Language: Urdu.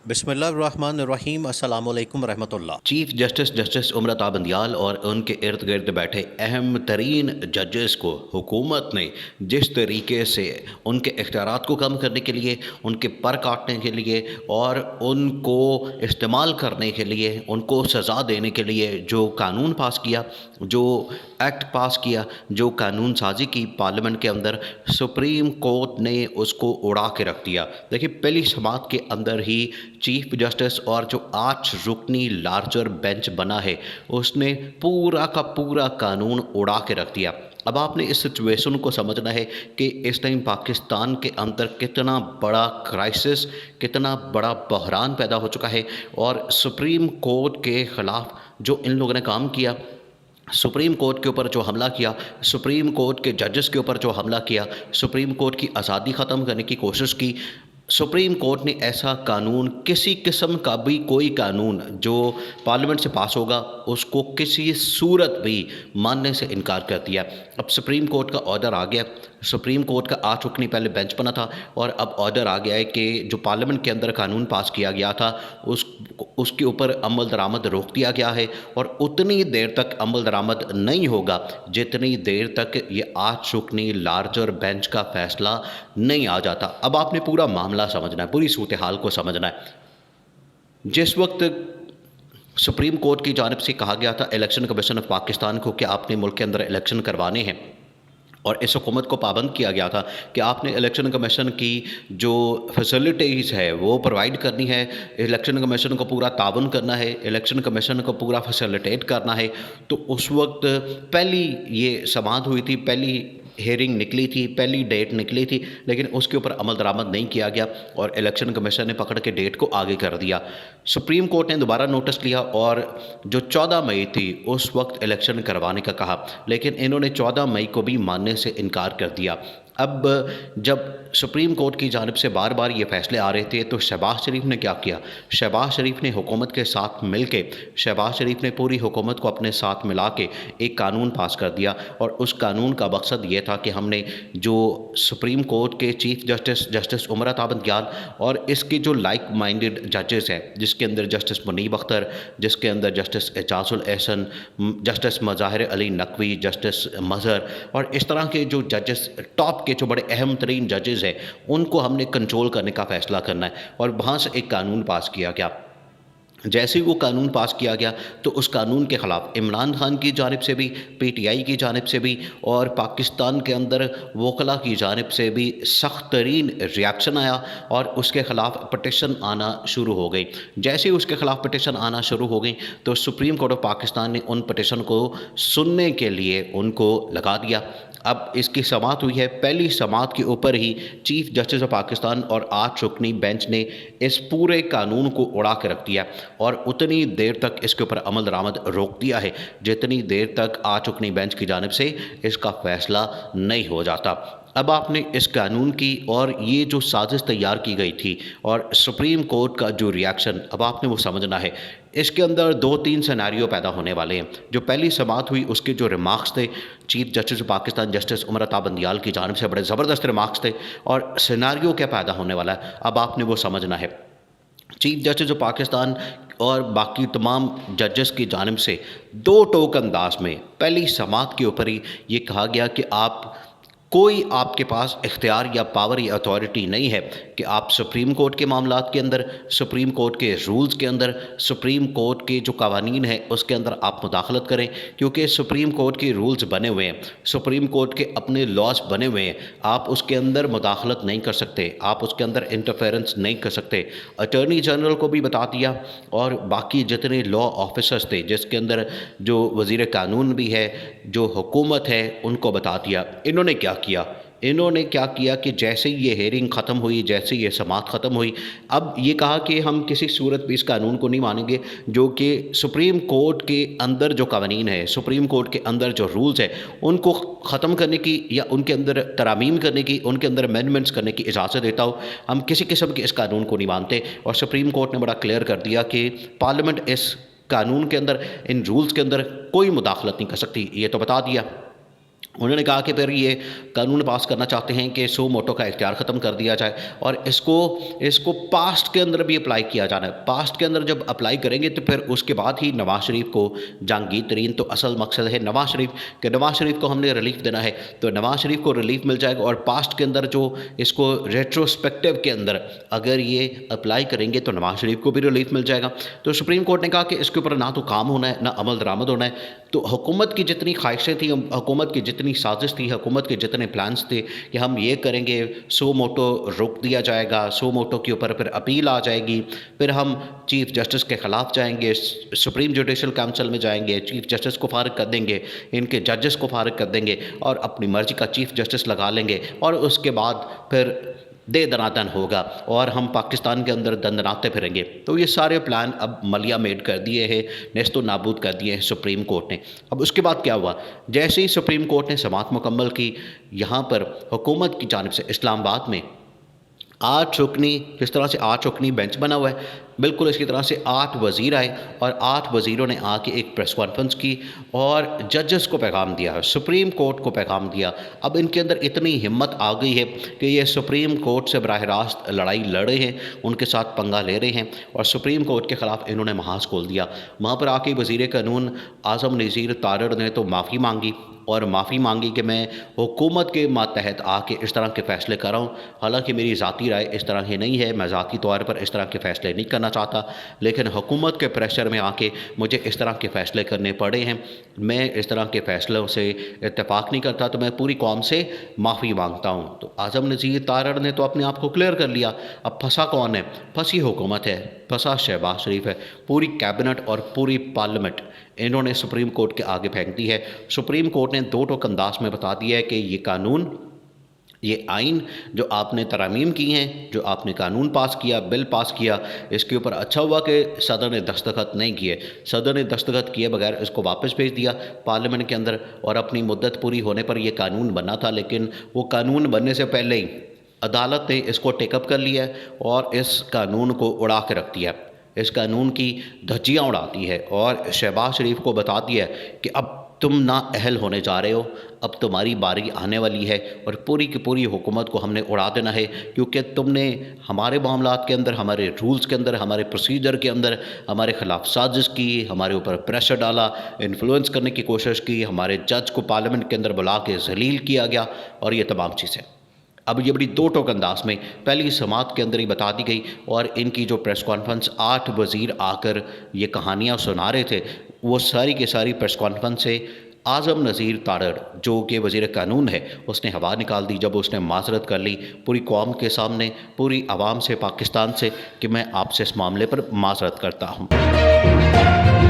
بسم اللہ الرحمن الرحیم۔ السلام علیکم ورحمۃ اللہ۔ چیف جسٹس امرتا بندیال اور ان کے ارد گرد بیٹھے اہم ترین ججز کو حکومت نے جس طریقے سے ان کے اختیارات کو کم کرنے کے لیے، ان کے پر کاٹنے کے لیے اور ان کو استعمال کرنے کے لیے، ان کو سزا دینے کے لیے جو قانون پاس کیا، جو ایکٹ پاس کیا، جو قانون سازی کی پارلیمنٹ کے اندر، سپریم کورٹ نے اس کو اڑا کے رکھ دیا۔ دیکھیے، پہلی سماعت کے اندر ہی چیف جسٹس اور جو 8 رکنی لارجر بینچ بنا ہے، اس نے پورا کا پورا قانون اڑا کے رکھ دیا۔ اب آپ نے اس سچویشن کو سمجھنا ہے کہ اس ٹائم پاکستان کے اندر کتنا بڑا کرائسس، کتنا بڑا بحران پیدا ہو چکا ہے، اور سپریم کورٹ کے خلاف جو ان لوگوں نے کام کیا، سپریم کورٹ کے اوپر جو حملہ کیا، سپریم کورٹ کے ججز کے اوپر جو حملہ کیا، سپریم کورٹ کی آزادی ختم کرنے کی کوشش کی، سپریم کورٹ نے ایسا قانون، کسی قسم کا بھی کوئی قانون جو پارلیمنٹ سے پاس ہوگا، اس کو کسی صورت بھی ماننے سے انکار کر دیا۔ اب سپریم کورٹ کا آرڈر آ گیا، سپریم کورٹ کا 8 رکنی پہلے بینچ بنا تھا، اور اب آرڈر آ گیا ہے کہ جو پارلیمنٹ کے اندر قانون پاس کیا گیا تھا، اس کے اوپر عمل درآمد روک دیا گیا ہے، اور اتنی دیر تک عمل درآمد نہیں ہوگا جتنی دیر تک یہ 8 رکنی لارجر بینچ کا فیصلہ نہیں آ جاتا۔ اب آپ نے پورا معاملہ سمجھنا ہے، پوری صورتحال کو سمجھنا ہے۔ جس وقت سپریم کورٹ کی جانب سے کہا گیا تھا الیکشن کمیشن آف پاکستان کو کہ آپ نے ملک کے اندر الیکشن کروانے ہیں، اور اس حکومت کو پابند کیا گیا تھا کہ آپ نے الیکشن کمیشن کی جو فیسلٹیز ہے وہ پرووائڈ کرنی ہے، الیکشن کمیشن کو پورا تعاون کرنا ہے، الیکشن کمیشن کو پورا فیسلٹیٹ کرنا ہے، تو اس وقت پہلی یہ سماعت ہوئی تھی، پہلی ہیئرنگ نکلی تھی، پہلی ڈیٹ نکلی تھی، لیکن اس کے اوپر عمل درآمد نہیں کیا گیا، اور الیکشن کمیشن نے پکڑ کے ڈیٹ کو آگے کر دیا۔ سپریم کورٹ نے دوبارہ نوٹس لیا اور جو 14 مئی تھی اس وقت الیکشن کروانے کا کہا، لیکن انہوں نے 14 مئی کو بھی ماننے سے انکار کر دیا۔ اب جب سپریم کورٹ کی جانب سے بار بار یہ فیصلے آ رہے تھے، تو شہباز شریف نے کیا کیا؟ شہباز شریف نے حکومت کے ساتھ مل کے، شہباز شریف نے پوری حکومت کو اپنے ساتھ ملا کے ایک قانون پاس کر دیا، اور اس قانون کا مقصد یہ تھا کہ ہم نے جو سپریم کورٹ کے چیف جسٹس امرتا بندیال اور اس کے جو لائک مائنڈڈ ججز ہیں، جس کے اندر جسٹس منیب اختر، جس کے اندر جسٹس اعجاز الاحسن، جسٹس مظاہر علی نقوی، جسٹس مظہر، اور اس طرح کے جو ججز، ٹاپ کے جو بڑے اہم ترین ججز ہیں، ان کو ہم نے کنٹرول کرنے کا فیصلہ کرنا ہے، اور وہاں سے ایک قانون پاس کیا گیا۔ جیسے ہی وہ قانون پاس کیا گیا تو اس قانون کے خلاف عمران خان کی جانب سے بھی، پی ٹی آئی کی جانب سے بھی، اور پاکستان کے اندر وکلاء کی جانب سے بھی سخت ترین ریاکشن آیا، اور اس کے خلاف پٹیشن آنا شروع ہو گئی۔ جیسے ہی اس کے خلاف پٹیشن آنا شروع ہو گئی تو سپریم کورٹ آف پاکستان نے ان پٹیشن کو سننے کے لیے ان کو لگا دیا۔ اب اس کی سماعت ہوئی ہے، پہلی سماعت کے اوپر ہی چیف جسٹس آف پاکستان اور 8 رکنی بینچ نے اس پورے قانون کو اڑا کے رکھ دیا، اور اتنی دیر تک اس کے اوپر عمل درآمد روک دیا ہے جتنی دیر تک 8 رکنی بینچ کی جانب سے اس کا فیصلہ نہیں ہو جاتا۔ اب آپ نے اس قانون کی اور یہ جو سازش تیار کی گئی تھی اور سپریم کورٹ کا جو ریاکشن، اب آپ نے وہ سمجھنا ہے۔ اس کے اندر 2-3 سیناریو پیدا ہونے والے ہیں۔ جو پہلی سماعت ہوئی اس کے جو ریمارکس تھے chief justice of Pakistan justice Amrita Bandial کی جانب سے، بڑے زبردست ریمارکس تھے، اور سیناریو کیا پیدا ہونے والا ہے اب آپ نے وہ سمجھنا ہے۔ چیف جسٹس آف پاکستان اور باقی تمام ججز کی جانب سے 2 ٹوک انداز میں پہلی سماعت کے اوپر ہی یہ کہا گیا کہ کوئی آپ کے پاس اختیار یا پاور یا اتھارٹی نہیں ہے کہ آپ سپریم کورٹ کے معاملات کے اندر، سپریم کورٹ کے رولز کے اندر، سپریم کورٹ کے جو قوانین ہیں اس کے اندر آپ مداخلت کریں، کیونکہ سپریم کورٹ کے رولز بنے ہوئے ہیں، سپریم کورٹ کے اپنے لاز بنے ہوئے ہیں، آپ اس کے اندر مداخلت نہیں کر سکتے، آپ اس کے اندر انٹرفیرنس نہیں کر سکتے۔ اٹارنی جنرل کو بھی بتا دیا، اور باقی جتنے لا آفیسرز تھے، جس کے اندر جو وزیر قانون بھی ہے، جو حکومت ہے، ان کو بتا دیا۔ انہوں نے کیا کیا کہ جیسے ہی یہ ہیئرنگ ختم ہوئی، جیسے یہ سماعت ختم ہوئی، اب یہ کہا کہ ہم کسی صورت بھی اس قانون کو نہیں مانیں گے جو کہ سپریم کورٹ کے اندر جو قوانین ہے، سپریم کورٹ کے اندر جو رولز ہے، ان کو ختم کرنے کی یا ان کے اندر ترامیم کرنے کی، ان کے اندر امینڈمنٹس کرنے کی اجازت دیتا ہو، ہم کسی قسم کے اس قانون کو نہیں مانتے۔ اور سپریم کورٹ نے بڑا کلیئر کر دیا کہ پارلیمنٹ اس قانون کے اندر، ان رولز کے اندر کوئی مداخلت نہیں کر سکتی، یہ تو بتا دیا۔ انہوں نے کہا کہ پھر یہ قانون پاس کرنا چاہتے ہیں کہ سو موٹو کا اختیار ختم کر دیا جائے اور اس کو پاسٹ کے اندر بھی اپلائی کیا جانا ہے۔ پاسٹ کے اندر جب اپلائی کریں گے تو پھر اس کے بعد ہی نواز شریف کو جہانگیر ترین تو اصل مقصد ہے نواز شریف کو ہم نے ریلیف دینا ہے تو نواز شریف کو ریلیف مل جائے گا، اور پاسٹ کے اندر جو اس کو ریٹروسپیکٹیو کے اندر اگر یہ اپلائی کریں گے تو نواز شریف کو بھی ریلیف مل جائے گا۔ تو سپریم کورٹ نے کہا کہ اس کے اوپر نہ تو کام ہونا ہے نہ عمل درآمد ہونا ہے۔ تو حکومت کی جتنی خواہشیں تھیں، حکومت کی جتنی سازش تھی، حکومت کے جتنے پلانس تھے کہ ہم یہ کریں گے، سو موٹو روک دیا جائے گا، سو موٹو کے اوپر پھر اپیل آ جائے گی، پھر ہم چیف جسٹس کے خلاف جائیں گے، سپریم جوڈیشل کونسل میں جائیں گے، چیف جسٹس کو فارغ کر دیں گے، ان کے ججز کو فارغ کر دیں گے اور اپنی مرضی کا چیف جسٹس لگا لیں گے، اور اس کے بعد پھر دے دنادن ہوگا اور ہم پاکستان کے اندر دندناتے پھریں گے۔ تو یہ سارے پلان اب ملیا میڈ کر دیے ہیں، نیست و نابود کر دیے ہیں سپریم کورٹ نے۔ اب اس کے بعد کیا ہوا؟ جیسے ہی سپریم کورٹ نے سماعت مکمل کی، یہاں پر حکومت کی جانب سے اسلام آباد میں 8 رکنی، جس طرح سے 8 رکنی بینچ بنا ہوا ہے، بالکل اسی طرح سے 8 وزیر آئے اور 8 وزیروں نے آ کے ایک پریس کانفرنس کی اور ججز کو پیغام دیا ہے، سپریم کورٹ کو پیغام دیا۔ اب ان کے اندر اتنی ہمت آ گئی ہے کہ یہ سپریم کورٹ سے براہ راست لڑائی لڑ رہے ہیں، ان کے ساتھ پنگا لے رہے ہیں، اور سپریم کورٹ کے خلاف انہوں نے محاذ کھول دیا۔ وہاں پر آ کے وزیر قانون اعظم نذیر تارڑ نے تو معافی مانگی، اور معافی مانگی کہ میں حکومت کے ماتحت آ کے اس طرح کے فیصلے کر رہا ہوں، حالانکہ میری ذاتی رائے اس طرح کی نہیں ہے، میں ذاتی طور پر اس طرح کے فیصلے نہیں کرنا چاہتا، لیکن حکومت کے پریشر میں آ کے مجھے اس طرح کے فیصلے کرنے پڑے ہیں، میں اس طرح کے فیصلوں سے اتفاق نہیں کرتا، تو میں پوری قوم سے معافی مانگتا ہوں۔ تو اعظم نذیر تارڑ نے تو اپنے آپ کو کلیئر کر لیا۔ اب پھنسا کون ہے؟ پھنسی حکومت ہے، پھنسا شہباز شریف ہے، پوری کیبنٹ اور پوری پارلیمنٹ انہوں نے سپریم کورٹ کے آگے پھینک دی ہے۔ سپریم کورٹ نے 2 ٹوک انداز میں بتا دیا ہے کہ یہ قانون، یہ آئین جو آپ نے ترامیم کی ہیں، جو آپ نے قانون پاس کیا، بل پاس کیا، اس کے اوپر اچھا ہوا کہ صدر نے دستخط نہیں کیے، صدر نے دستخط کیے بغیر اس کو واپس بھیج دیا پارلیمنٹ کے اندر، اور اپنی مدت پوری ہونے پر یہ قانون بننا تھا، لیکن وہ قانون بننے سے پہلے ہی عدالت نے اس کو ٹیک اپ کر لیا ہے اور اس قانون کو اڑا کے رکھ دیا، اس قانون کی دھجیاں اڑاتی ہے، اور شہباز شریف کو بتا دیا ہے کہ اب تم نااہل ہونے جا رہے ہو، اب تمہاری باری آنے والی ہے، اور پوری کی پوری حکومت کو ہم نے اڑا دینا ہے، کیونکہ تم نے ہمارے معاملات کے اندر، ہمارے رولز کے اندر، ہمارے پروسیجر کے اندر ہمارے خلاف سازش کی، ہمارے اوپر پریشر ڈالا، انفلوئنس کرنے کی کوشش کی، ہمارے جج کو پارلیمنٹ کے اندر بلا کے ذلیل کیا گیا، اور یہ تمام چیزیں اب یہ بڑی 2 ٹوک انداز میں پہلی سماعت کے اندر ہی بتا دی گئی، اور ان کی جو پریس کانفرنس 8 وزیر آ کر یہ کہانیاں سنا رہے تھے، وہ ساری کی ساری پریس کانفرنس سے اعظم نذیر تارڑ جو کہ وزیر قانون ہے، اس نے ہوا نکال دی جب اس نے معذرت کر لی پوری قوم کے سامنے، پوری عوام سے، پاکستان سے، کہ میں آپ سے اس معاملے پر معذرت کرتا ہوں۔